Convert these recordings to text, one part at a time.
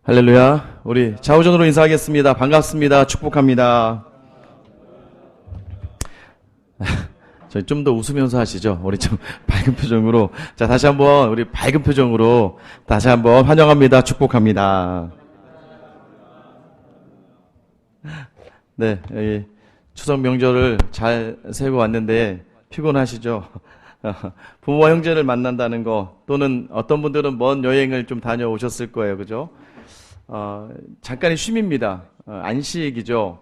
할렐루야. 우리 좌우전으로 인사하겠습니다. 반갑습니다. 축복합니다. 저희 좀 더 웃으면서 하시죠. 우리 좀 밝은 표정으로. 자, 다시 한번 우리 밝은 표정으로 다시 한번 환영합니다. 축복합니다. 네, 여기 추석 명절을 잘 세고 왔는데 피곤하시죠? 부모와 형제를 만난다는 거, 또는 어떤 분들은 먼 여행을 좀 다녀오셨을 거예요. 그죠? 잠깐의 쉼입니다. 안식이죠.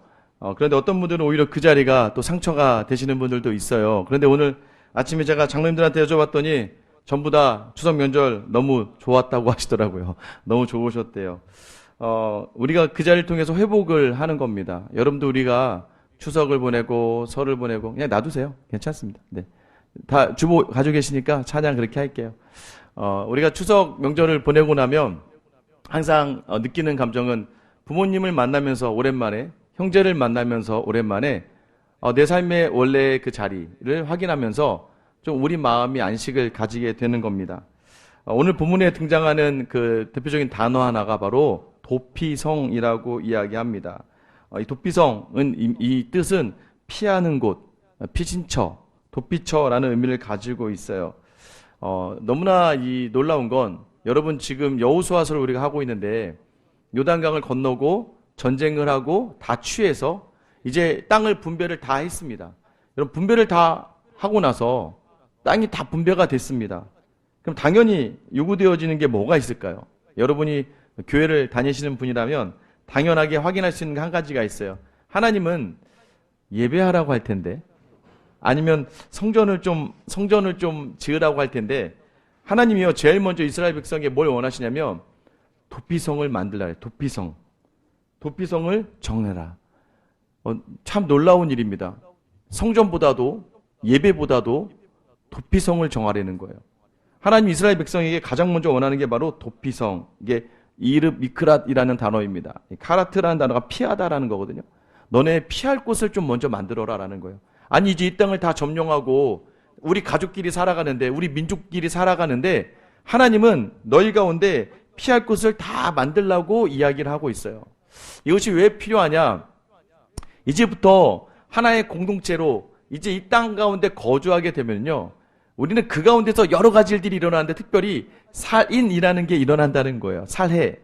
그런데 어떤 분들은 오히려 그 자리가 또 상처가 되시는 분들도 있어요. 그런데 오늘 아침에 제가 장로님들한테 여쭤봤더니 전부 다 추석 명절 너무 좋았다고 하시더라고요. 너무 좋으셨대요. 우리가 그 자리를 통해서 회복을 하는 겁니다. 여러분도 우리가 추석을 보내고 설을 보내고 그냥 놔두세요. 괜찮습니다. 네. 다 주보 가지고 계시니까 찬양 그렇게 할게요. 우리가 추석 명절을 보내고 나면 항상 느끼는 감정은 부모님을 만나면서 오랜만에, 형제를 만나면서 오랜만에 내 삶의 원래 그 자리를 확인하면서 좀 우리 마음이 안식을 가지게 되는 겁니다. 오늘 본문에 등장하는 그 대표적인 단어 하나가 바로 도피성이라고 이야기합니다. 이 도피성은 이 뜻은 피하는 곳, 피신처, 도피처라는 의미를 가지고 있어요. 너무나 이 놀라운 건 여러분 지금 여호수아서를 우리가 하고 있는데 요단강을 건너고 전쟁을 하고 다 취해서 이제 땅을 분배를 다 했습니다. 여러분 분배를 다 하고 나서 땅이 다 분배가 됐습니다. 그럼 당연히 요구되어지는 게 뭐가 있을까요? 여러분이 교회를 다니시는 분이라면 당연하게 확인할 수 있는 게 한 가지가 있어요. 하나님은 예배하라고 할 텐데, 아니면 성전을 좀 지으라고 할 텐데, 하나님이요 제일 먼저 이스라엘 백성에게 뭘 원하시냐면 도피성을 만들라 해요. 도피성을 정해라. 참 놀라운 일입니다. 성전보다도 예배보다도 도피성을 정하려는 거예요. 하나님 이스라엘 백성에게 가장 먼저 원하는 게 바로 도피성. 이게 이르 미크랏이라는 단어입니다. 카라트라는 단어가 피하다라는 거거든요. 너네 피할 곳을 좀 먼저 만들어라라는 거예요. 아니 이제 이 땅을 다 점령하고 우리 가족끼리 살아가는데, 우리 민족끼리 살아가는데 하나님은 너희 가운데 피할 곳을 다 만들라고 이야기를 하고 있어요. 이것이 왜 필요하냐? 이제부터 하나의 공동체로 이제 이 땅 가운데 거주하게 되면요, 우리는 그 가운데서 여러 가지 일들이 일어나는데 특별히 살인이라는 게 일어난다는 거예요. 살해.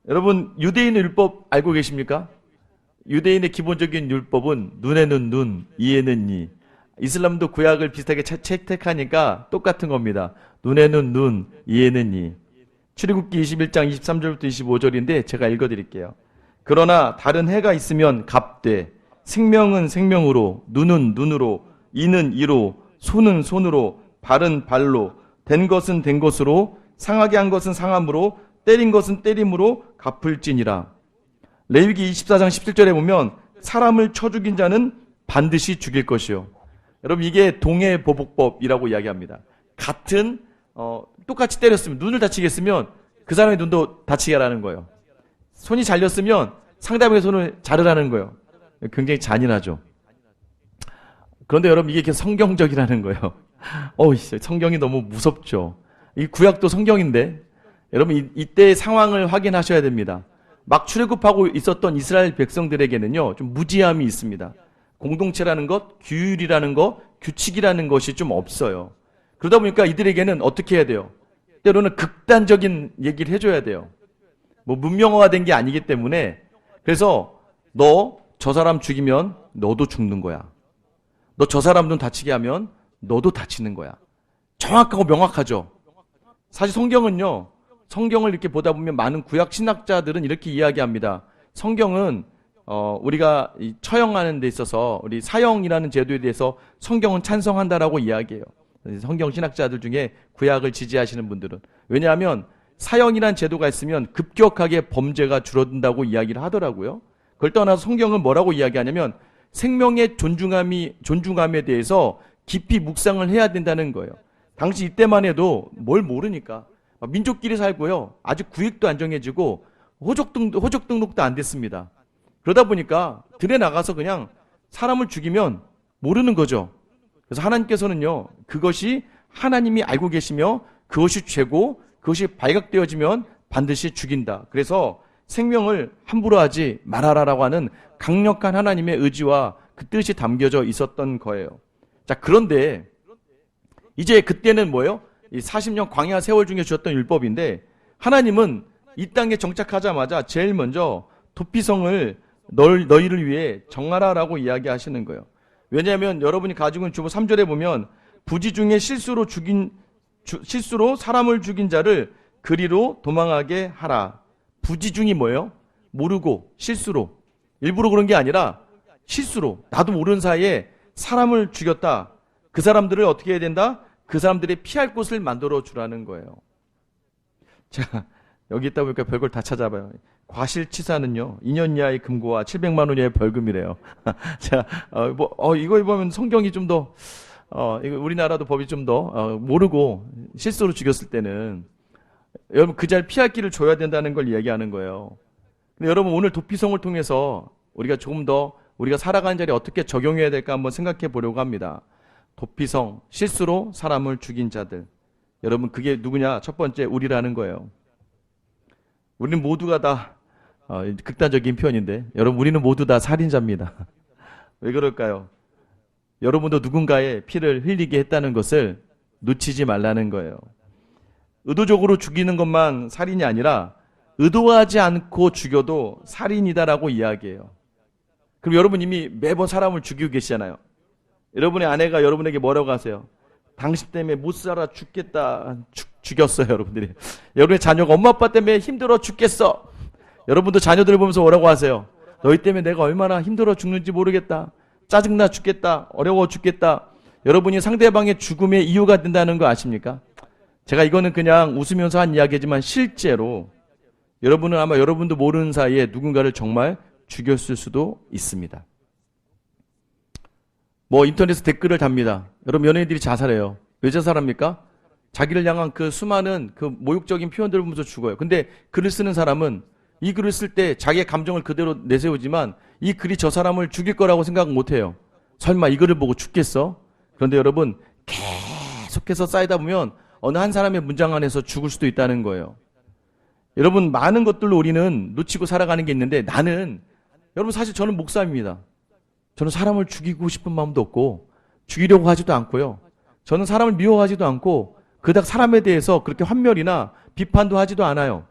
여러분 유대인 율법 알고 계십니까? 유대인의 기본적인 율법은 눈에는 눈, 이에는 이. 이슬람도 구약을 비슷하게 채택하니까 똑같은 겁니다. 눈에는 눈, 이에는 이. 출애굽기 21장 23절부터 25절인데 제가 읽어드릴게요. 그러나 다른 해가 있으면 갑되, 생명은 생명으로, 눈은 눈으로, 이는 이로, 손은 손으로, 발은 발로, 된 것은 된 것으로, 상하게 한 것은 상함으로, 때린 것은 때림으로 갚을지니라. 레위기 24장 17절에 보면 사람을 쳐 죽인 자는 반드시 죽일 것이요. 여러분 이게 동해보복법이라고 이야기합니다. 같은 똑같이 때렸으면, 눈을 다치겠으면 그 사람의 눈도 다치게 하라는 거예요. 손이 잘렸으면 상대방의 손을 자르라는 거예요. 굉장히 잔인하죠. 그런데 여러분 이게 성경적이라는 거예요. 성경이 너무 무섭죠. 이 구약도 성경인데 여러분 이때의 상황을 확인하셔야 됩니다. 막 출애굽하고 있었던 이스라엘 백성들에게는요 좀 무지함이 있습니다. 공동체라는 것, 규율이라는 것, 규칙이라는 것이 좀 없어요. 그러다 보니까 이들에게는 어떻게 해야 돼요? 때로는 극단적인 얘기를 해줘야 돼요. 문명화된 게 아니기 때문에. 그래서 너 저 사람 죽이면 너도 죽는 거야. 너 저 사람 눈 다치게 하면 너도 다치는 거야. 정확하고 명확하죠. 사실 성경은요, 성경을 이렇게 보다 보면 많은 구약 신학자들은 이렇게 이야기합니다. 성경은 우리가 처형하는 데 있어서 우리 사형이라는 제도에 대해서 성경은 찬성한다라고 이야기해요. 성경 신학자들 중에 구약을 지지하시는 분들은. 왜냐하면 사형이라는 제도가 있으면 급격하게 범죄가 줄어든다고 이야기를 하더라고요. 그걸 떠나서 성경은 뭐라고 이야기하냐면 생명의 존중함에 대해서 깊이 묵상을 해야 된다는 거예요. 당시 이때만 해도 뭘 모르니까 민족끼리 살고요, 아직 구획도 안 정해지고 호적 등록도 안 됐습니다. 그러다 보니까 들에 나가서 그냥 사람을 죽이면 모르는 거죠. 그래서 하나님께서는요, 그것이 하나님이 알고 계시며 그것이 죄고 그것이 발각되어지면 반드시 죽인다. 그래서 생명을 함부로 하지 말아라라고 하는 강력한 하나님의 의지와 그 뜻이 담겨져 있었던 거예요. 자, 그런데 이제 그때는 뭐예요? 이 40년 광야 세월 중에 주셨던 율법인데 하나님은 이 땅에 정착하자마자 제일 먼저 도피성을 너희를 위해 정하라라고 이야기하시는 거예요. 왜냐하면 여러분이 가지고 있는 주보 3절에 보면 부지 중에 실수로 사람을 죽인 자를 그리로 도망하게 하라. 부지중이 뭐예요? 모르고 실수로 일부러 그런 게 아니라 실수로 나도 모르는 사이에 사람을 죽였다. 그 사람들을 어떻게 해야 된다? 그 사람들이 피할 곳을 만들어 주라는 거예요. 자, 여기 있다 보니까 별걸 다 찾아봐요. 과실치사는요 2년 이하의 금고와 700만 원 이하의 벌금이래요. 자, 이거 보면 성경이 좀 더 이거 우리나라도 법이 좀 더 모르고 실수로 죽였을 때는 여러분 그 자를 피할 길을 줘야 된다는 걸 이야기하는 거예요. 근데 여러분 오늘 도피성을 통해서 우리가 조금 더 우리가 살아가는 자리에 어떻게 적용해야 될까 한번 생각해 보려고 합니다. 도피성, 실수로 사람을 죽인 자들. 여러분 그게 누구냐? 첫 번째 우리라는 거예요. 우리는 모두가 다 극단적인 표현인데 여러분 우리는 모두 다 살인자입니다. 왜 그럴까요? 여러분도 누군가의 피를 흘리게 했다는 것을 놓치지 말라는 거예요. 의도적으로 죽이는 것만 살인이 아니라 의도하지 않고 죽여도 살인이다라고 이야기해요. 그럼 여러분 이미 매번 사람을 죽이고 계시잖아요. 여러분의 아내가 여러분에게 뭐라고 하세요? 당신 때문에 못 살아 죽겠다. 죽였어요, 여러분들이. 여러분의 자녀가 엄마 아빠 때문에 힘들어 죽겠어. 여러분도 자녀들을 보면서 뭐라고 하세요? 너희 때문에 내가 얼마나 힘들어 죽는지 모르겠다. 짜증나 죽겠다. 어려워 죽겠다. 여러분이 상대방의 죽음의 이유가 된다는 거 아십니까? 제가 이거는 그냥 웃으면서 한 이야기지만 실제로 여러분은 아마 여러분도 모르는 사이에 누군가를 정말 죽였을 수도 있습니다. 인터넷에 댓글을 답니다. 여러분 연예인들이 자살해요. 왜 자살합니까? 자기를 향한 그 수많은 그 모욕적인 표현들을 보면서 죽어요. 근데 글을 쓰는 사람은 이 글을 쓸 때 자기의 감정을 그대로 내세우지만 이 글이 저 사람을 죽일 거라고 생각 못해요. 설마 이 글을 보고 죽겠어? 그런데 여러분 계속해서 쌓이다 보면 어느 한 사람의 문장 안에서 죽을 수도 있다는 거예요. 여러분 많은 것들로 우리는 놓치고 살아가는 게 있는데 여러분 사실 저는 목사입니다. 저는 사람을 죽이고 싶은 마음도 없고 죽이려고 하지도 않고요. 저는 사람을 미워하지도 않고 그닥 사람에 대해서 그렇게 환멸이나 비판도 하지도 않아요.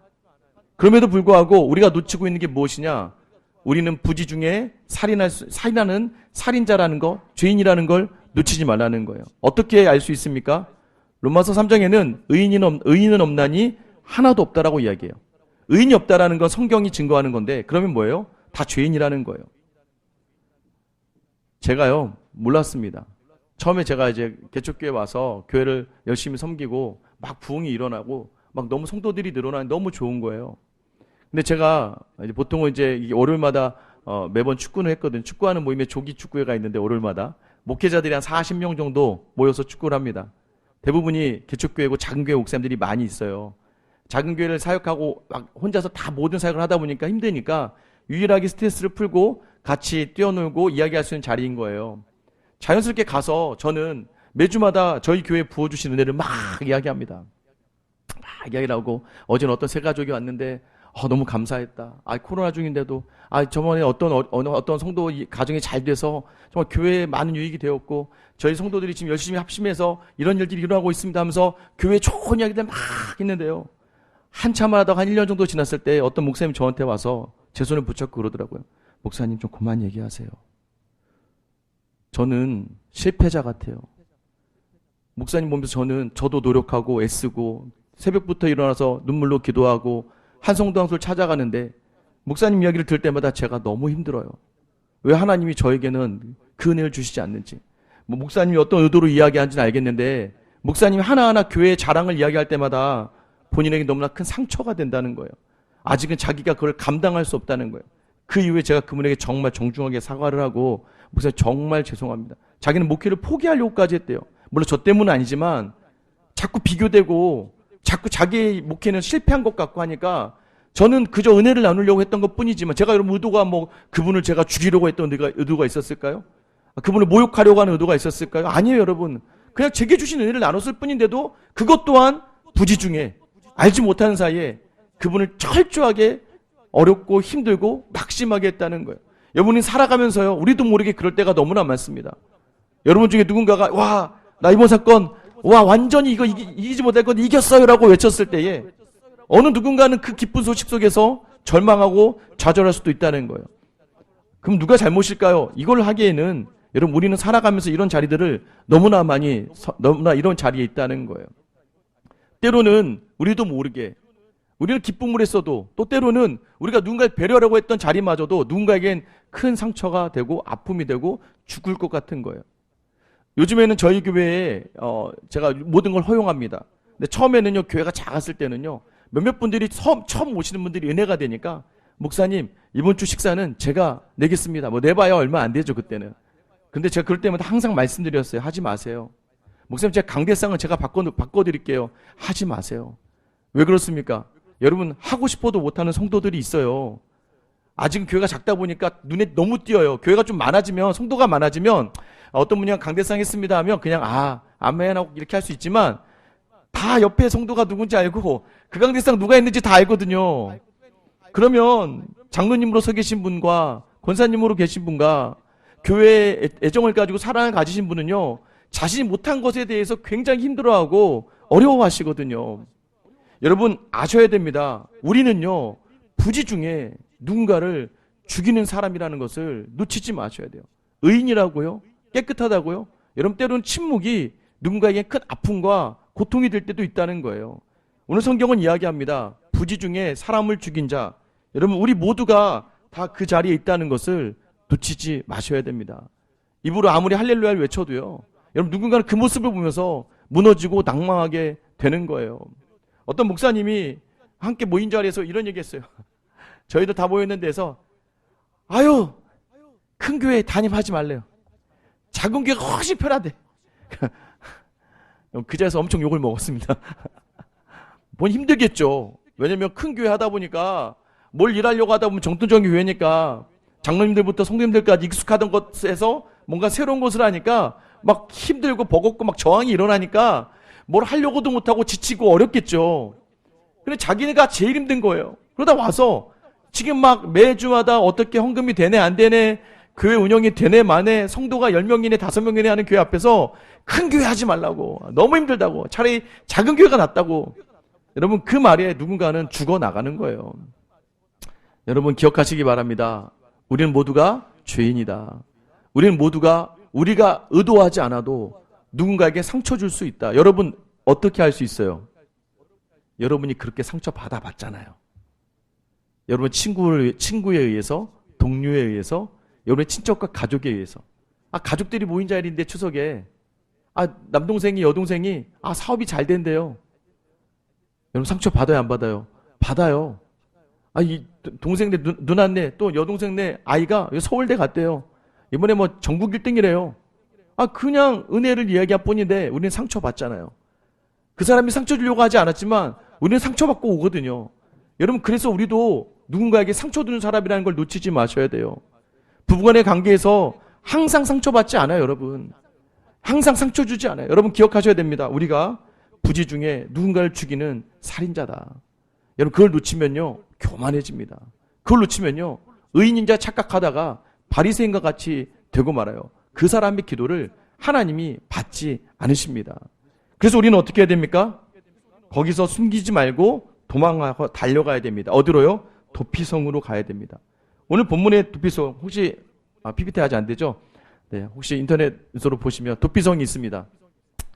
그럼에도 불구하고 우리가 놓치고 있는 게 무엇이냐? 우리는 부지 중에 살인하는 살인자라는 거, 죄인이라는 걸 놓치지 말라는 거예요. 어떻게 알 수 있습니까? 로마서 3장에는 의인은 없나니 하나도 없다라고 이야기해요. 의인이 없다라는 건 성경이 증거하는 건데 그러면 뭐예요? 다 죄인이라는 거예요. 제가요 몰랐습니다. 처음에 제가 이제 개척교회 와서 교회를 열심히 섬기고 막 부흥이 일어나고 막 너무 성도들이 늘어나니 너무 좋은 거예요. 근데 제가 보통은 이제 월요일마다 매번 축구는 했거든요. 축구하는 모임에 조기 축구회가 있는데 월요일마다 목회자들이 한 40명 정도 모여서 축구를 합니다. 대부분이 개척교회고 작은 교회 목사님들이 많이 있어요. 작은 교회를 사역하고 막 혼자서 다 모든 사역을 하다 보니까 힘드니까 유일하게 스트레스를 풀고 같이 뛰어놀고 이야기할 수 있는 자리인 거예요. 자연스럽게 가서 저는 매주마다 저희 교회에 부어주신 은혜를 막 이야기합니다. 막 이야기를 하고 어제는 어떤 세 가족이 왔는데 너무 감사했다. 코로나 중인데도 저번에 어떤 성도 가정이 잘 돼서 정말 교회에 많은 유익이 되었고 저희 성도들이 지금 열심히 합심해서 이런 일들이 일어나고 있습니다 하면서 교회에 좋은 이야기들 막 했는데요. 한참 하다가 한 1년 정도 지났을 때 어떤 목사님이 저한테 와서 제 손을 붙잡고 그러더라고요. 목사님 좀 그만 얘기하세요. 저는 실패자 같아요. 목사님 보면서 저도 노력하고 애쓰고 새벽부터 일어나서 눈물로 기도하고 한 성도 한 소를 찾아가는데 목사님 이야기를 들을 때마다 제가 너무 힘들어요. 왜 하나님이 저에게는 그 은혜를 주시지 않는지. 목사님이 어떤 의도로 이야기하는지는 알겠는데 목사님이 하나하나 교회의 자랑을 이야기할 때마다 본인에게 너무나 큰 상처가 된다는 거예요. 아직은 자기가 그걸 감당할 수 없다는 거예요. 그 이후에 제가 그분에게 정말 정중하게 사과를 하고 목사님 정말 죄송합니다. 자기는 목회를 포기하려고까지 했대요. 물론 저 때문은 아니지만 자꾸 비교되고 자꾸 자기의 목회는 실패한 것 같고 하니까 저는 그저 은혜를 나누려고 했던 것 뿐이지만 제가 여러분 의도가 그분을 제가 죽이려고 했던 의도가 있었을까요? 그분을 모욕하려고 하는 의도가 있었을까요? 아니에요, 여러분. 그냥 제게 주신 은혜를 나눴을 뿐인데도 그것 또한 부지 중에 알지 못하는 사이에 그분을 철저하게 어렵고 힘들고 낙심하게 했다는 거예요. 여러분이 살아가면서요, 우리도 모르게 그럴 때가 너무나 많습니다. 여러분 중에 누군가가 와, 나 이번 사건 와 완전히 이거 이기지 못할 건 이겼어요 라고 외쳤을 때에 어느 누군가는 그 기쁜 소식 속에서 절망하고 좌절할 수도 있다는 거예요. 그럼 누가 잘못일까요? 이걸 하기에는 여러분 우리는 살아가면서 이런 자리들을 너무나 이런 자리에 있다는 거예요. 때로는 우리도 모르게 우리는 기쁨을 했어도 또 때로는 우리가 누군가를 배려하려고 했던 자리마저도 누군가에겐 큰 상처가 되고 아픔이 되고 죽을 것 같은 거예요. 요즘에는 저희 교회에 제가 모든 걸 허용합니다. 근데 처음에는요, 교회가 작았을 때는요, 몇몇 분들이 처음 오시는 분들이 은혜가 되니까 목사님 이번 주 식사는 제가 내겠습니다. 뭐 내봐야 얼마 안 되죠 그때는. 근데 제가 그럴 때마다 항상 말씀드렸어요. 하지 마세요. 목사님 제가 강대상은 제가 바꿔드릴게요. 하지 마세요. 왜 그렇습니까? 여러분 하고 싶어도 못하는 성도들이 있어요. 아직은 교회가 작다 보니까 눈에 너무 띄어요. 교회가 좀 많아지면, 성도가 많아지면 어떤 분이 강대상 했습니다 하면 그냥 아멘 하고 이렇게 할 수 있지만 다 옆에 성도가 누군지 알고 그 강대상 누가 했는지 다 알거든요. 그러면 장로님으로 서 계신 분과 권사님으로 계신 분과 교회에 애정을 가지고 사랑을 가지신 분은요, 자신이 못한 것에 대해서 굉장히 힘들어하고 어려워하시거든요. 여러분 아셔야 됩니다. 우리는요, 부지 중에 누군가를 죽이는 사람이라는 것을 놓치지 마셔야 돼요. 의인이라고요? 깨끗하다고요? 여러분 때로는 침묵이 누군가에게 큰 아픔과 고통이 될 때도 있다는 거예요. 오늘 성경은 이야기합니다. 부지 중에 사람을 죽인 자, 여러분 우리 모두가 다 그 자리에 있다는 것을 놓치지 마셔야 됩니다. 입으로 아무리 할렐루야를 외쳐도요, 여러분 누군가는 그 모습을 보면서 무너지고 낭망하게 되는 거예요. 어떤 목사님이 함께 모인 자리에서 이런 얘기했어요. 저희도 다 모였는 데서 아유 큰 교회 담임하지 말래요. 작은 교회가 훨씬 편하대. 그 자리에서 엄청 욕을 먹었습니다. 뭔 힘들겠죠. 왜냐면 큰 교회 하다 보니까 뭘 일하려고 하다 보면 정통적인 교회니까 장로님들부터 성도님들까지 익숙하던 것에서 뭔가 새로운 것을 하니까 막 힘들고 버겁고 막 저항이 일어나니까 뭘 하려고도 못하고 지치고 어렵겠죠. 근데 자기네가 제일 힘든 거예요. 그러다 와서 지금 막 매주마다 어떻게 헌금이 되네 안 되네, 교회 운영이 되네 마네, 성도가 10명이네 5명이네 하는 교회 앞에서 큰 교회 하지 말라고, 너무 힘들다고, 차라리 작은 교회가 낫다고. 여러분 그 말에 누군가는 죽어나가는 거예요. 여러분 기억하시기 바랍니다. 우리는 모두가 죄인이다. 우리는 모두가 우리가 의도하지 않아도 누군가에게 상처 줄 수 있다. 여러분 어떻게 할 수 있어요? 여러분이 그렇게 상처 받아봤잖아요. 여러분 친구에 의해서, 동료에 의해서, 여러분의 친척과 가족에 의해서. 가족들이 모인 자리인데 추석에 남동생이 여동생이 사업이 잘 된대요. 여러분 상처 받아요 안 받아요? 받아요. 이 동생네 누나네 또 여동생네 아이가 서울대 갔대요. 이번에 뭐 전국 1등이래요. 그냥 은혜를 이야기할 뿐인데 우리는 상처 받잖아요. 그 사람이 상처 주려고 하지 않았지만 우리는 상처받고 오거든요. 여러분 그래서 우리도 누군가에게 상처 주는 사람이라는 걸 놓치지 마셔야 돼요. 부부간의 관계에서 항상 상처받지 않아요. 여러분 항상 상처 주지 않아요. 여러분 기억하셔야 됩니다. 우리가 부지 중에 누군가를 죽이는 살인자다. 여러분 그걸 놓치면요 교만해집니다. 그걸 놓치면요 의인인 자 착각하다가 바리새인과 같이 되고 말아요. 그 사람의 기도를 하나님이 받지 않으십니다. 그래서 우리는 어떻게 해야 됩니까? 거기서 숨기지 말고 도망가고 달려가야 됩니다. 어디로요? 도피성으로 가야 됩니다. 오늘 본문의 도피성 혹시 PPT 아직 안 되죠? 네, 혹시 인터넷으로 보시면 도피성이 있습니다.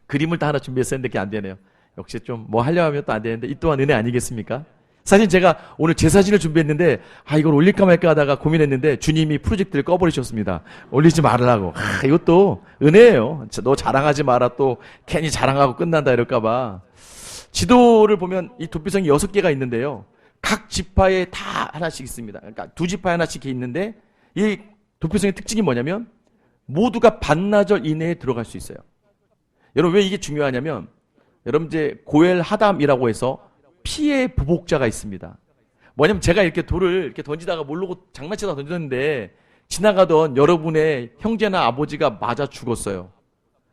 그림을 다 하나 준비했었는데 그게 안 되네요. 역시 좀 뭐 하려 하면 또 안 되는데 이 또한 은혜 아니겠습니까? 사실 제가 오늘 제 사진을 준비했는데 이걸 올릴까 말까 하다가 고민했는데 주님이 프로젝트를 꺼버리셨습니다. 올리지 말라고. 이것도 은혜예요. 너 자랑하지 마라, 또 괜히 자랑하고 끝난다 이럴까 봐. 지도를 보면 이 도피성이 6개가 있는데요. 각 지파에 다 하나씩 있습니다. 그러니까 2지파에 하나씩 있는데 이 도피성의 특징이 뭐냐면 모두가 반나절 이내에 들어갈 수 있어요. 여러분 왜 이게 중요하냐면 여러분 이제 고엘 하담이라고 해서 피해 부복자가 있습니다. 뭐냐면 제가 이렇게 돌을 이렇게 던지다가 모르고 장난치다 던졌는데 지나가던 여러분의 형제나 아버지가 맞아 죽었어요.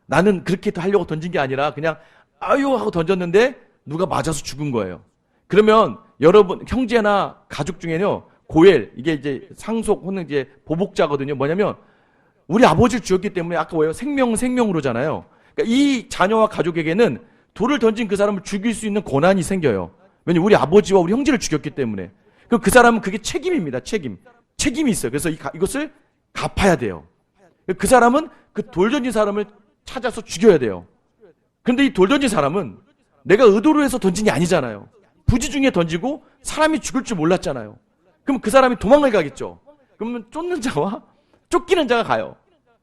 나는 그렇게 하려고 던진 게 아니라 그냥 아유 하고 던졌는데 누가 맞아서 죽은 거예요. 그러면 여러분 형제나 가족 중에는요 고엘 이게 이제 상속 혹은 이제 보복자거든요. 뭐냐면 우리 아버지를 죽였기 때문에 아까 뭐예요? 생명으로잖아요. 그러니까 이 자녀와 가족에게는 돌을 던진 그 사람을 죽일 수 있는 권한이 생겨요. 왜냐면 우리 아버지와 우리 형제를 죽였기 때문에. 그럼 그 사람은 그게 책임입니다. 책임이 있어요. 그래서 이것을 갚아야 돼요. 그 사람은 그 돌 던진 사람을 찾아서 죽여야 돼요. 그런데 이 돌 던진 사람은 내가 의도로 해서 던진 게 아니잖아요. 부지 중에 던지고 사람이 죽을 줄 몰랐잖아요. 그럼 그 사람이 도망을 가겠죠. 그러면 쫓는 자와 쫓기는 자가 가요.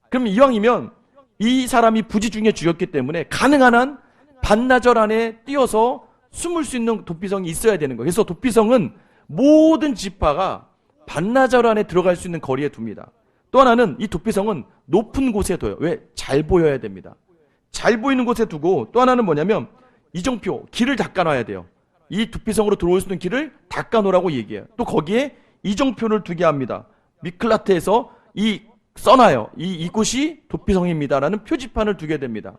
그럼 이왕이면 이 사람이 부지 중에 죽였기 때문에 가능한 한 반나절 안에 뛰어서 숨을 수 있는 도피성이 있어야 되는 거예요. 그래서 도피성은 모든 지파가 반나절 안에 들어갈 수 있는 거리에 둡니다. 또 하나는 이 도피성은 높은 곳에 둬요. 왜? 잘 보여야 됩니다. 잘 보이는 곳에 두고 또 하나는 뭐냐면 이정표, 길을 닦아놔야 돼요. 이 도피성으로 들어올 수 있는 길을 닦아놓으라고 얘기해요. 또 거기에 이정표를 두게 합니다. 미클라트에서 써놔요. 이곳이 도피성입니다라는 표지판을 두게 됩니다.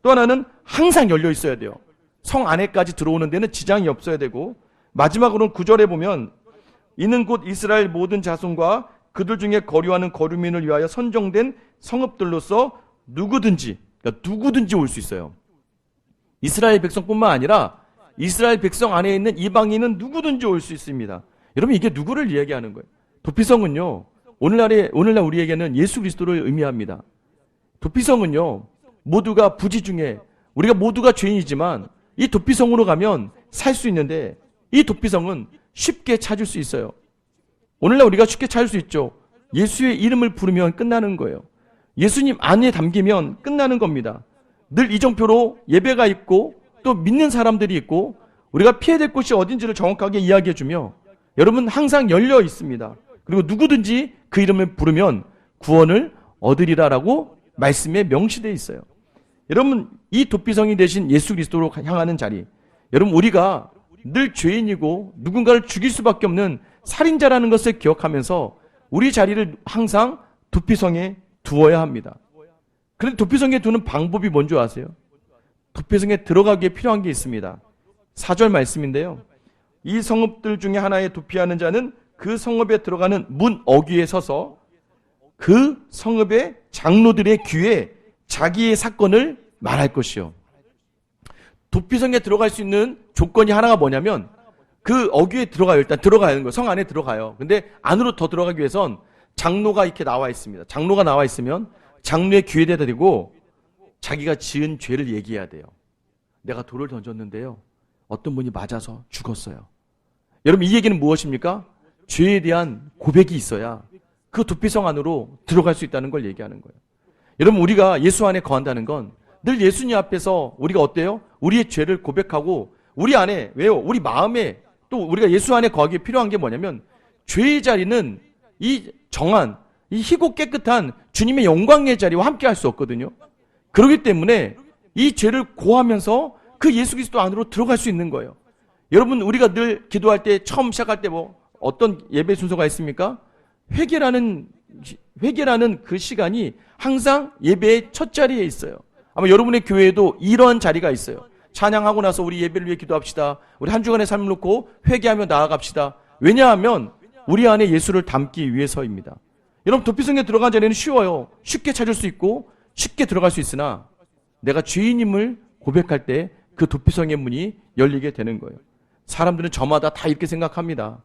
또 하나는 항상 열려 있어야 돼요. 성 안에까지 들어오는 데는 지장이 없어야 되고 마지막으로는 9절에 보면 이는 곧 이스라엘 모든 자손과 그들 중에 거류하는 거류민을 위하여 선정된 성읍들로서 누구든지 올 수 있어요. 이스라엘 백성뿐만 아니라 이스라엘 백성 안에 있는 이방인은 누구든지 올 수 있습니다. 여러분 이게 누구를 이야기하는 거예요? 도피성은요. 오늘날 우리에게는 예수 그리스도를 의미합니다. 도피성은요. 모두가 부지 중에 우리가 모두가 죄인이지만 이 도피성으로 가면 살 수 있는데 이 도피성은 쉽게 찾을 수 있어요. 오늘날 우리가 쉽게 찾을 수 있죠. 예수의 이름을 부르면 끝나는 거예요. 예수님 안에 담기면 끝나는 겁니다. 늘 이정표로 예배가 있고 또 믿는 사람들이 있고 우리가 피해야 될 곳이 어딘지를 정확하게 이야기해주며 여러분 항상 열려 있습니다. 그리고 누구든지 그 이름을 부르면 구원을 얻으리라라고 말씀에 명시되어 있어요. 여러분 이 도피성이 되신 예수 그리스도로 향하는 자리, 여러분 우리가 늘 죄인이고 누군가를 죽일 수밖에 없는 살인자라는 것을 기억하면서 우리 자리를 항상 도피성에 두어야 합니다. 그런데 도피성에 두는 방법이 뭔지 아세요? 도피성에 들어가기에 필요한 게 있습니다. 4절 말씀인데요. 이 성읍들 중에 하나에 도피하는 자는 그 성읍에 들어가는 문 어귀에 서서 그 성읍의 장로들의 귀에 자기의 사건을 말할 것이요. 도피성에 들어갈 수 있는 조건이 하나가 뭐냐면 그 어귀에 들어가요. 일단 들어가는 거예요. 성 안에 들어가요. 근데 안으로 더 들어가기 위해선 장로가 이렇게 나와 있습니다. 장로가 나와 있으면 장로의 귀에 대다 대고 자기가 지은 죄를 얘기해야 돼요. 내가 돌을 던졌는데요. 어떤 분이 맞아서 죽었어요. 여러분 이 얘기는 무엇입니까? 죄에 대한 고백이 있어야 그 도피성 안으로 들어갈 수 있다는 걸 얘기하는 거예요. 여러분 우리가 예수 안에 거한다는 건 늘 예수님 앞에서 우리가 어때요? 우리의 죄를 고백하고 우리 안에 왜요? 우리 마음에 또 우리가 예수 안에 거하기에 필요한 게 뭐냐면 죄의 자리는 이 정한 이 희고 깨끗한 주님의 영광의 자리와 함께 할 수 없거든요. 그렇기 때문에 이 죄를 고하면서 그 예수 그리스도 안으로 들어갈 수 있는 거예요. 여러분 우리가 늘 기도할 때 처음 시작할 때 뭐 어떤 예배 순서가 있습니까? 회개라는 그 시간이 항상 예배의 첫 자리에 있어요. 아마 여러분의 교회에도 이런 자리가 있어요. 찬양하고 나서 우리 예배를 위해 기도합시다. 우리 한 주간의 삶을 놓고 회개하며 나아갑시다. 왜냐하면 우리 안에 예수를 담기 위해서입니다. 여러분 도피성에 들어간 자리는 쉬워요. 쉽게 찾을 수 있고 쉽게 들어갈 수 있으나 내가 죄인임을 고백할 때 그 도피성의 문이 열리게 되는 거예요. 사람들은 저마다 다 이렇게 생각합니다.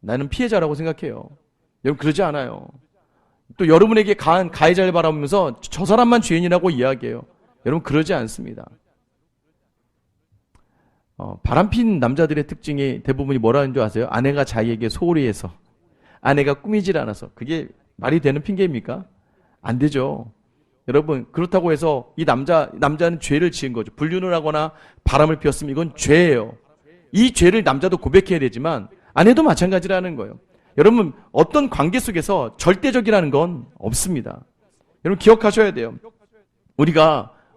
나는 피해자라고 생각해요. 여러분 그러지 않아요. 또 여러분에게 가한 가해자를 바라보면서 저 사람만 죄인이라고 이야기해요. 여러분 그러지 않습니다. 바람핀 남자들의 특징이 대부분이 뭐라는 줄 아세요? 아내가 자기에게 소홀히 해서, 아내가 꾸미질 않아서. 그게 말이 되는 핑계입니까? 안 되죠. 여러분 그렇다고 해서 이 남자는 죄를 지은 거죠. 불륜을 하거나 바람을 피웠으면 이건 죄예요. 이 죄를 남자도 고백해야 되지만 아내도 마찬가지라는 거예요. 여러분 어떤 관계 속에서 절대적이라는 건 없습니다. 여러분 기억하셔야 돼요.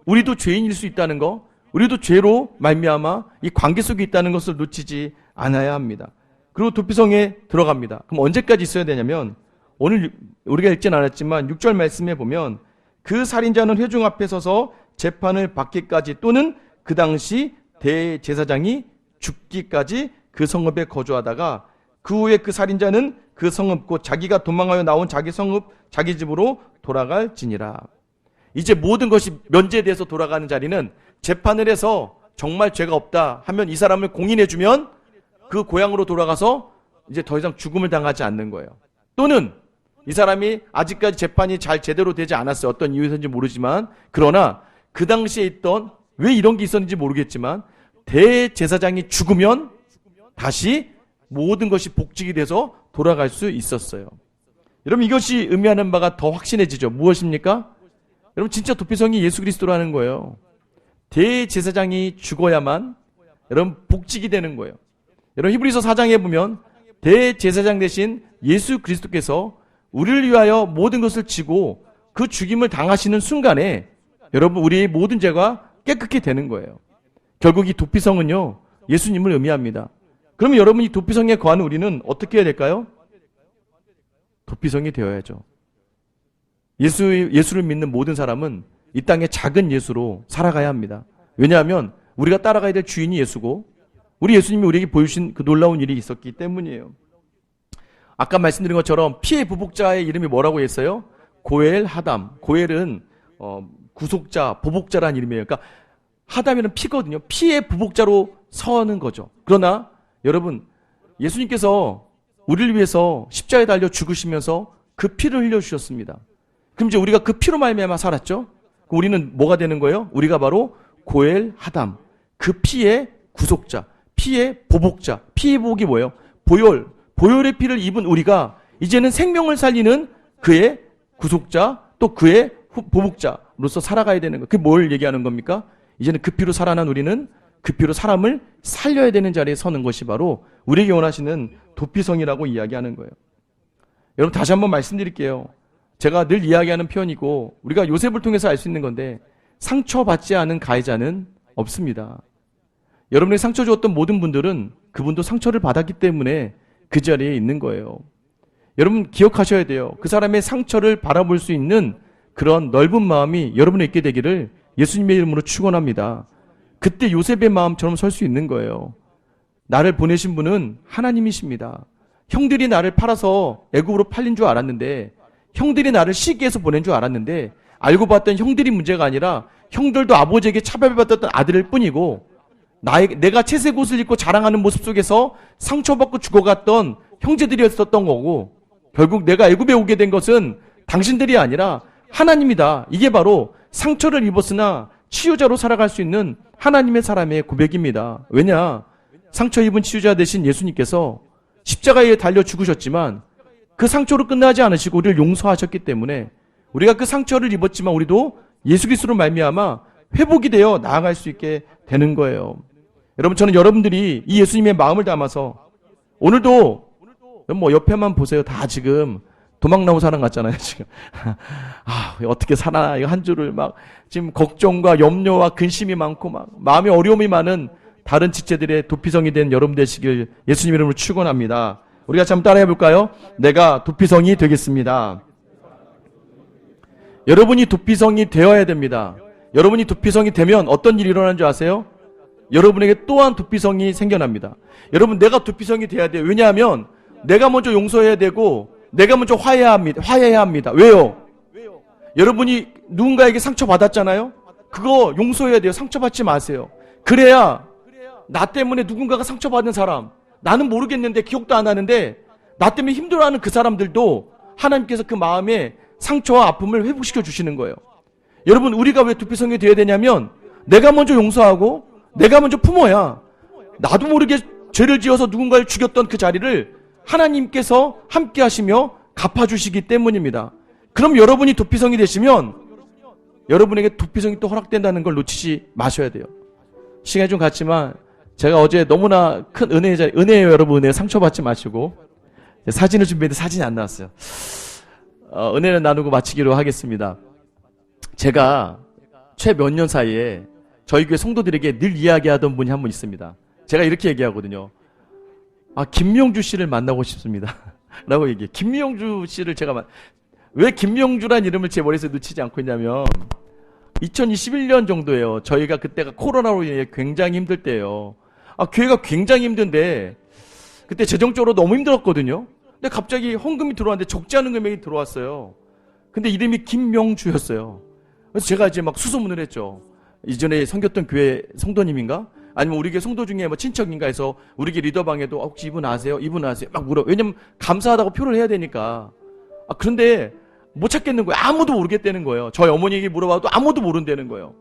우리도 죄인일 수 있다는 거, 우리도 죄로 말미암아 이 관계 속에 있다는 것을 놓치지 않아야 합니다. 그리고 도피성에 들어갑니다. 그럼 언제까지 있어야 되냐면 오늘 우리가 읽진 않았지만 6절 말씀에 보면 그 살인자는 회중 앞에 서서 재판을 받기까지 또는 그 당시 대제사장이 죽기까지 그 성읍에 거주하다가 그 후에 그 살인자는 그 성읍 곧 자기가 도망하여 나온 자기 성읍 자기 집으로 돌아갈지니라. 이제 모든 것이 면제돼서 돌아가는 자리는 재판을 해서 정말 죄가 없다 하면 이 사람을 공인해주면 그 고향으로 돌아가서 이제 더 이상 죽음을 당하지 않는 거예요. 또는 이 사람이 아직까지 재판이 잘 제대로 되지 않았어요. 어떤 이유에서인지 모르지만, 그러나 그 당시에 있던, 왜 이런 게 있었는지 모르겠지만 대제사장이 죽으면 다시 모든 것이 복직이 돼서 돌아갈 수 있었어요. 여러분, 이것이 의미하는 바가 더 확신해지죠. 무엇입니까? 여러분, 진짜 도피성이 예수 그리스도라는 거예요. 대제사장이 죽어야만 여러분 복직이 되는 거예요. 여러분, 히브리서 4장에 보면 대제사장 대신 예수 그리스도께서 우리를 위하여 모든 것을 지고 그 죽임을 당하시는 순간에 여러분 우리의 모든 죄가 깨끗게 되는 거예요. 결국 이 도피성은요, 예수님을 의미합니다. 그러면 여러분이 도피성에 거하는 우리는 어떻게 해야 될까요? 도피성이 되어야죠. 예수를 믿는 모든 사람은 이 땅의 작은 예수로 살아가야 합니다. 왜냐하면 우리가 따라가야 될 주인이 예수고 우리 예수님이 우리에게 보여주신 그 놀라운 일이 있었기 때문이에요. 아까 말씀드린 것처럼 피의 부복자의 이름이 뭐라고 했어요? 고엘 하담. 고엘은 구속자, 보복자라는 이름이에요. 그러니까 하담이는 피거든요. 피의 부복자로 서는 거죠. 그러나 여러분, 예수님께서 우리를 위해서 십자가에 달려 죽으시면서 그 피를 흘려주셨습니다. 그럼 이제 우리가 그 피로 말미암아 살았죠? 우리는 뭐가 되는 거예요? 우리가 바로 고엘 하담. 그 피의 구속자, 피의 보복자. 피의 보복이 뭐예요? 보혈의 피를 입은 우리가 이제는 생명을 살리는 그의 구속자, 또 그의 보복자로서 살아가야 되는 거예요. 그게 뭘 얘기하는 겁니까? 이제는 그 피로 살아난 우리는 그 피로 사람을 살려야 되는 자리에 서는 것이 바로 우리에게 원하시는 도피성이라고 이야기하는 거예요. 여러분, 다시 한번 말씀드릴게요. 제가 늘 이야기하는 표현이고 우리가 요셉을 통해서 알 수 있는 건데, 상처받지 않은 가해자는 없습니다. 여러분이 상처 주었던 모든 분들은 그분도 상처를 받았기 때문에 그 자리에 있는 거예요. 여러분, 기억하셔야 돼요. 그 사람의 상처를 바라볼 수 있는 그런 넓은 마음이 여러분에 있게 되기를 예수님의 이름으로 축원합니다. 그때 요셉의 마음처럼 설 수 있는 거예요. 나를 보내신 분은 하나님이십니다. 형들이 나를 팔아서 애굽으로 팔린 줄 알았는데, 형들이 나를 시기해서 보낸 줄 알았는데, 알고 봤던 형들이 문제가 아니라 형들도 아버지에게 차별받았던 아들일 뿐이고, 내가 채색 옷을 입고 자랑하는 모습 속에서 상처받고 죽어갔던 형제들이었었던 거고, 결국 내가 애굽에 오게 된 것은 당신들이 아니라 하나님이다. 이게 바로 상처를 입었으나 치유자로 살아갈 수 있는 하나님의 사람의 고백입니다. 왜냐? 상처 입은 치유자 되신 예수님께서 십자가에 달려 죽으셨지만 그 상처로 끝나지 않으시고 우리를 용서하셨기 때문에 우리가 그 상처를 입었지만 우리도 예수 그리스도로 말미암아 회복이 되어 나아갈 수 있게 되는 거예요. 여러분, 저는 여러분들이 이 예수님의 마음을 담아서 오늘도 뭐 옆에만 보세요. 다 지금 도망 나온 사람 같잖아요, 지금. 어떻게 살아? 이거 한 주를 막 지금 걱정과 염려와 근심이 많고 막 마음에 어려움이 많은 다른 지체들의 도피성이 된 여러분 되시길 예수님 이름으로 축원합니다. 우리가 같이 한번 따라해 볼까요? 내가 도피성이 되겠습니다. 여러분이 도피성이 되어야 됩니다. 여러분이 도피성이 되면 어떤 일이 일어나는 줄 아세요? 여러분에게 또한 도피성이 생겨납니다. 여러분, 내가 도피성이 돼야 돼요. 왜냐하면 내가 먼저 용서해야 되고 내가 먼저 화해해야 합니다. 왜요? 여러분이 누군가에게 상처받았잖아요? 그거 용서해야 돼요. 상처받지 마세요. 그래야 나 때문에 누군가가 상처받은 사람, 나는 모르겠는데 기억도 안 하는데 나 때문에 힘들어하는 그 사람들도 하나님께서 그 마음에 상처와 아픔을 회복시켜 주시는 거예요. 여러분, 우리가 왜 도피성이 되어야 되냐면 내가 먼저 용서하고 내가 먼저 품어야 나도 모르게 죄를 지어서 누군가를 죽였던 그 자리를 하나님께서 함께 하시며 갚아주시기 때문입니다. 그럼 여러분이 도피성이 되시면 여러분에게 도피성이 또 허락된다는 걸 놓치지 마셔야 돼요. 시간이 좀 갔지만 제가 어제 너무나 큰 은혜예요. 여러분, 은혜 상처받지 마시고. 사진을 준비했는데 사진이 안 나왔어요. 은혜를 나누고 마치기로 하겠습니다. 제가 최 몇 년 사이에 저희 교회 성도들에게 늘 이야기하던 분이 한 분 있습니다. 제가 이렇게 얘기하거든요. 김명주 씨를 만나고 싶습니다. 라고 얘기해요. 김명주 씨를 왜 김명주란 이름을 제 머리에서 놓치지 않고 있냐면 2021년 정도예요. 저희가 그때가 코로나로 인해 굉장히 힘들 때예요. 교회가 굉장히 힘든데 그때 재정적으로 너무 힘들었거든요. 근데 갑자기 헌금이 들어왔는데 적지 않은 금액이 들어왔어요. 근데 이름이 김명주였어요. 그래서 제가 이제 막 수소문을 했죠. 이전에 섬겼던 교회 성도님인가? 아니면 우리 교회 성도 중에 뭐 친척인가 해서 우리 교회 리더방에도 혹시 이분 아세요? 이분 아세요? 막 물어. 왜냐면 감사하다고 표를 해야 되니까. 그런데 못 찾겠는 거예요. 아무도 모르겠다는 거예요. 저희 어머니에게 물어봐도 아무도 모른다는 거예요.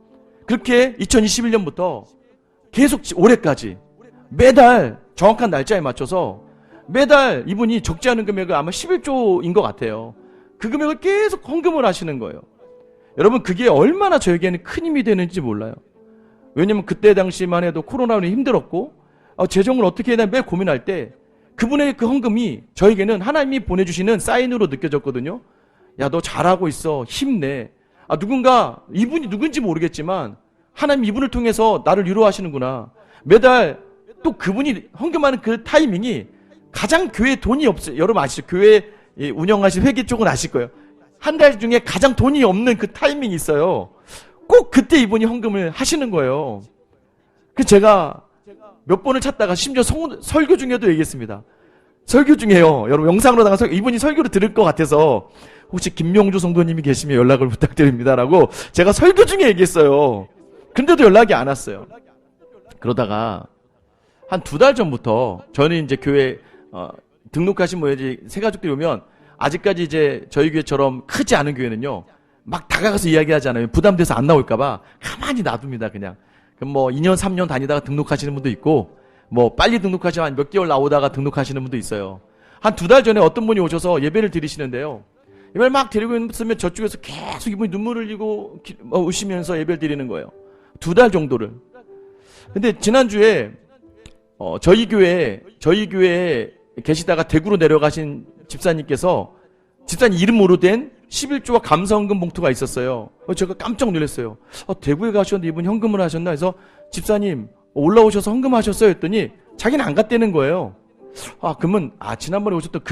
그렇게 2021년부터 계속 올해까지 매달 정확한 날짜에 맞춰서 매달 이분이 적지 않은 금액을 아마 11조인 것 같아요. 그 금액을 계속 헌금을 하시는 거예요. 여러분, 그게 얼마나 저에게는 큰 힘이 되는지 몰라요. 왜냐면 그때 당시만 해도 코로나로 힘들었고 재정을 어떻게 해야 되나 매일 고민할 때 그분의 그 헌금이 저에게는 하나님이 보내주시는 사인으로 느껴졌거든요. 야, 너 잘하고 있어. 힘내. 누군가 이분이 누군지 모르겠지만 하나님 이분을 통해서 나를 위로하시는구나. 매달 또 그분이 헌금하는 그 타이밍이 가장 교회에 돈이 없어요. 여러분 아시죠? 교회 운영하신 회계 쪽은 아실 거예요. 한 달 중에 가장 돈이 없는 그 타이밍이 있어요. 꼭 그때 이분이 헌금을 하시는 거예요. 그래서 제가 몇 번을 찾다가 심지어 설교 중에도 얘기했습니다. 설교 중에요. 여러분 영상으로 나가서 이분이 설교를 들을 것 같아서 혹시 김명주 성도님이 계시면 연락을 부탁드립니다라고 제가 설교 중에 얘기했어요. 근데도 연락이 안 왔어요. 그러다가 한 2달 전부터 저는 이제 교회 등록하신 뭐 이제 새가족들이 오면 아직까지 이제 저희 교회처럼 크지 않은 교회는요 막 다가가서 이야기하잖아요. 부담돼서 안 나올까봐 가만히 놔둡니다. 그냥 그럼 뭐 2년 3년 다니다가 등록하시는 분도 있고 뭐 빨리 등록하시면 한 몇 개월 나오다가 등록하시는 분도 있어요. 한 2달 전에 어떤 분이 오셔서 예배를 드리시는데요. 예배를 막 드리고 있으면 저쪽에서 계속 이분이 눈물을 흘리고 우시면서 예배를 드리는 거예요. 2달 정도를. 근데 지난주에 저희 교회에 계시다가 대구로 내려가신 집사님께서 집사님 이름으로 된 11조와 감사헌금 봉투가 있었어요. 제가 깜짝 놀랐어요. 대구에 가셨는데 이분 현금을 하셨나 해서 집사님 올라오셔서 헌금하셨어요 했더니 자기는 안 갔다는 거예요. 그러면 지난번에 오셨던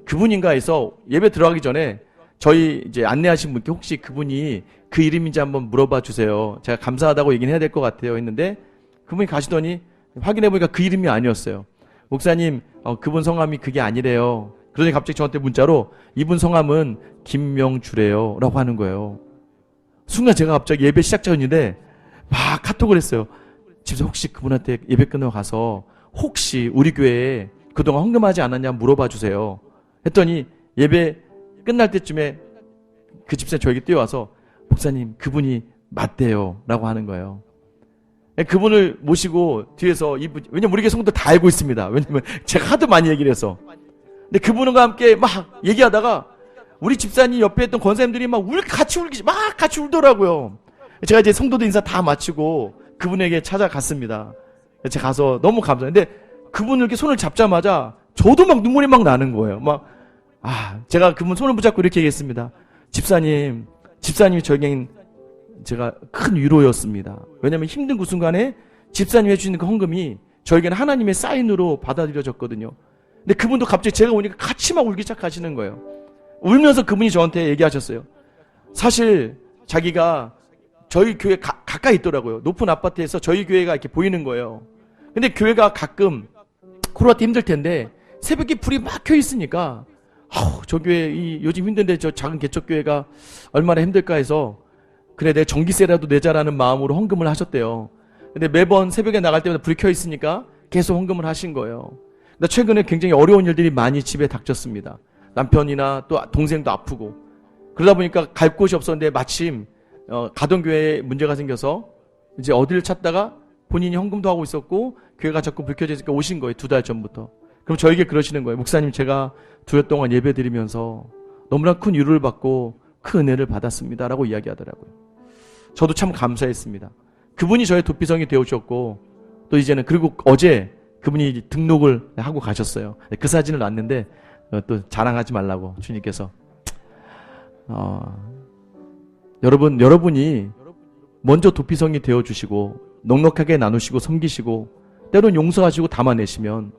그분인가 해서 예배 들어가기 전에 저희 이제 안내하신 분께 혹시 그분이 그 이름인지 한번 물어봐 주세요. 제가 감사하다고 얘기는 해야 될 것 같아요 했는데 그분이 가시더니 확인해 보니까 그 이름이 아니었어요. 목사님, 그분 성함이 그게 아니래요. 그러더니 갑자기 저한테 문자로 이분 성함은 김명주래요 라고 하는 거예요. 순간 제가 갑자기 예배 시작 전인데 막 카톡을 했어요. 집사 혹시 그분한테 예배 끝나고 가서 혹시 우리 교회에 그동안 헌금하지 않았냐 물어봐 주세요 했더니 예배 끝날 때쯤에 그 집사님 저에게 뛰어와서 목사님 그분이 맞대요 라고 하는 거예요. 그분을 모시고 뒤에서 왜냐면 우리 교회 성도들 다 알고 있습니다. 왜냐면 제가 하도 많이 얘기를 해서. 근데 그분과 함께 막 얘기하다가 우리 집사님 옆에 있던 권사님들이 막 같이 울더라고요. 제가 이제 성도들 인사 다 마치고 그분에게 찾아갔습니다. 제가 가서 너무 감사해요. 근데 그분을 이렇게 손을 잡자마자 저도 막 눈물이 막 나는 거예요. 제가 그분 손을 붙잡고 이렇게 얘기했습니다. 집사님이 저에겐 제가 큰 위로였습니다. 왜냐하면 힘든 그 순간에 집사님이 해주시는 그 헌금이 저에게는 하나님의 사인으로 받아들여졌거든요. 근데 그분도 갑자기 제가 오니까 같이 막 울기 시작하시는 거예요. 울면서 그분이 저한테 얘기하셨어요. 사실 자기가 저희 교회 가까이 있더라고요. 높은 아파트에서 저희 교회가 이렇게 보이는 거예요. 근데 교회가 가끔 코로나 때 힘들 텐데 새벽에 불이 막 켜 있으니까 저 교회 요즘 힘든데 저 작은 개척교회가 얼마나 힘들까 해서 그래 내 전기세라도 내자라는 마음으로 헌금을 하셨대요. 근데 매번 새벽에 나갈 때마다 불이 켜 있으니까 계속 헌금을 하신 거예요. 근데 최근에 굉장히 어려운 일들이 많이 집에 닥쳤습니다. 남편이나 또 동생도 아프고 그러다 보니까 갈 곳이 없었는데 마침 가던 교회에 문제가 생겨서 이제 어디를 찾다가 본인이 헌금도 하고 있었고 교회가 자꾸 불 켜져 있으니까 오신 거예요. 2달 전부터. 그럼 저에게 그러시는 거예요. 목사님 제가 2달 동안 예배 드리면서 너무나 큰 위로를 받고 큰 은혜를 받았습니다 라고 이야기하더라고요. 저도 참 감사했습니다. 그분이 저의 도피성이 되어주셨고 또 이제는 그리고 어제 그분이 등록을 하고 가셨어요. 그 사진을 놨는데 또 자랑하지 말라고 주님께서 여러분이 먼저 도피성이 되어주시고 넉넉하게 나누시고 섬기시고 때론 용서하시고 담아내시면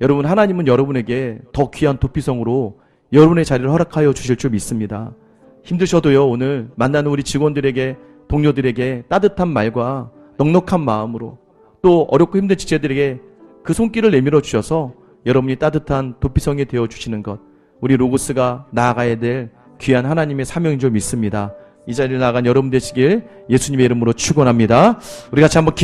여러분 하나님은 여러분에게 더 귀한 도피성으로 여러분의 자리를 허락하여 주실 줄 믿습니다. 힘드셔도요 오늘 만나는 우리 직원들에게 동료들에게 따뜻한 말과 넉넉한 마음으로 또 어렵고 힘든 지체들에게 그 손길을 내밀어 주셔서 여러분이 따뜻한 도피성이 되어 주시는 것, 우리 로고스가 나아가야 될 귀한 하나님의 사명인 줄 믿습니다. 이 자리에 나아간 여러분 되시길 예수님의 이름으로 축원합니다. 우리 같이 한번